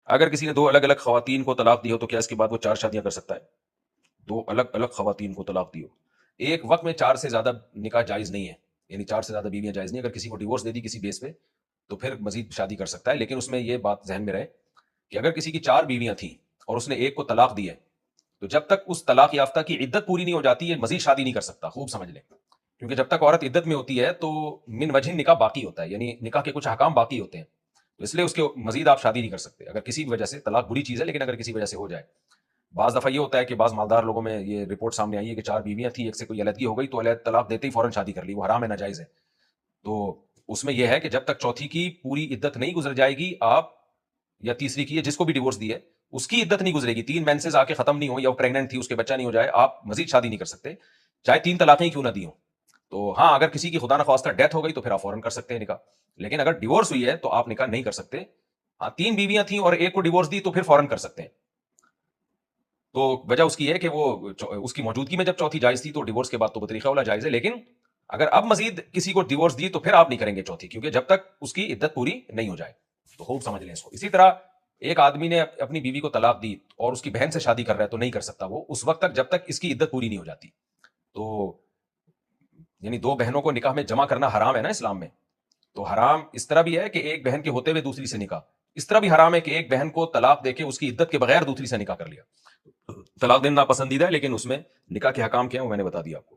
اگر کسی نے دو الگ الگ خواتین کو طلاق دی ہو تو کیا اس کے بعد وہ 4 شادیاں کر سکتا ہے؟ دو الگ الگ خواتین کو طلاق دی ہو، ایک وقت میں 4 سے زیادہ نکاح جائز نہیں ہے، یعنی 4 سے زیادہ بیویاں جائز نہیں. اگر کسی کو ڈیورس دے دی کسی بیس پہ تو پھر مزید شادی کر سکتا ہے، لیکن اس میں یہ بات ذہن میں رہے کہ اگر کسی کی 4 بیویاں تھیں اور اس نے ایک کو طلاق دی ہے تو جب تک اس طلاق یافتہ کی عدت پوری نہیں ہو جاتی ہے مزید شادی نہیں کر سکتا. خوب سمجھ لیں، کیونکہ جب تک عورت عدت میں ہوتی ہے تو من وجہ نکاح باقی ہوتا ہے، یعنی نکاح کے کچھ احکام باقی ہوتے ہیں، تو اس لیے اس کے مزید آپ شادی نہیں کر سکتے. اگر کسی وجہ سے طلاق بری چیز ہے، لیکن اگر کسی وجہ سے ہو جائے. بعض دفعہ یہ ہوتا ہے کہ بعض مالدار لوگوں میں یہ رپورٹ سامنے آئی ہے کہ 4 بیویاں تھیں، ایک سے کوئی علیحدگی ہو گئی تو علیحدہ طلاق دیتے ہی فوراً شادی کر لی، وہ حرام ہے، ناجائز ہے. تو اس میں یہ ہے کہ جب تک چوتھی کی پوری عدت نہیں گزر جائے گی آپ، یا تیسری کی ہے جس کو بھی ڈیورس دی ہے اس کی عدت نہیں گزرے گی، 3 مینسز آ کے ختم نہیں ہو یا وہ پریگننٹ تھی اس کے بچہ نہیں ہو جائے، آپ مزید شادی نہیں کر سکتے، چاہے 3 طلاقیں ہی کیوں نہ دی ہوں. تو ہاں اگر کسی کی خدا نخواستہ ڈیتھ ہو گئی تو پھر آپ فوراً کر سکتے ہیں نکاح، لیکن اگر ڈیورس ہوئی ہے تو آپ نکاح نہیں کر سکتے. ہاں 3 بیویاں تھیں اور ایک کو ڈیورس دی تو پھر فوراً کر سکتے ہیں. تو وجہ اس کی ہے کہ وہ اس کی موجودگی میں جب چوتھی جائز تھی تو ڈیورس کے بعد تو بطریقہ اولا جائز ہے، لیکن اگر اب مزید کسی کو ڈیورس دی تو پھر آپ نہیں کریں گے چوتھی، کیونکہ جب تک اس کی عدت پوری نہیں ہو جائے. تو خوب سمجھ لیں اس کو. اسی طرح ایک آدمی نے اپنی بیوی کو طلاق دی اور اس کی بہن سے شادی کر رہا ہے تو نہیں کر سکتا وہ اس وقت تک جب تک اس کی عدت پوری نہیں ہو جاتی. تو یعنی 2 بہنوں کو نکاح میں جمع کرنا حرام ہے نا اسلام میں. تو حرام اس طرح بھی ہے کہ ایک بہن کے ہوتے ہوئے دوسری سے نکاح، اس طرح بھی حرام ہے کہ ایک بہن کو طلاق دے کے اس کی عدت کے بغیر دوسری سے نکاح کر لیا. طلاق دینا پسندیدہ ہے، لیکن اس میں نکاح کے حکام کیا ہیں وہ میں نے بتا دیا آپ کو.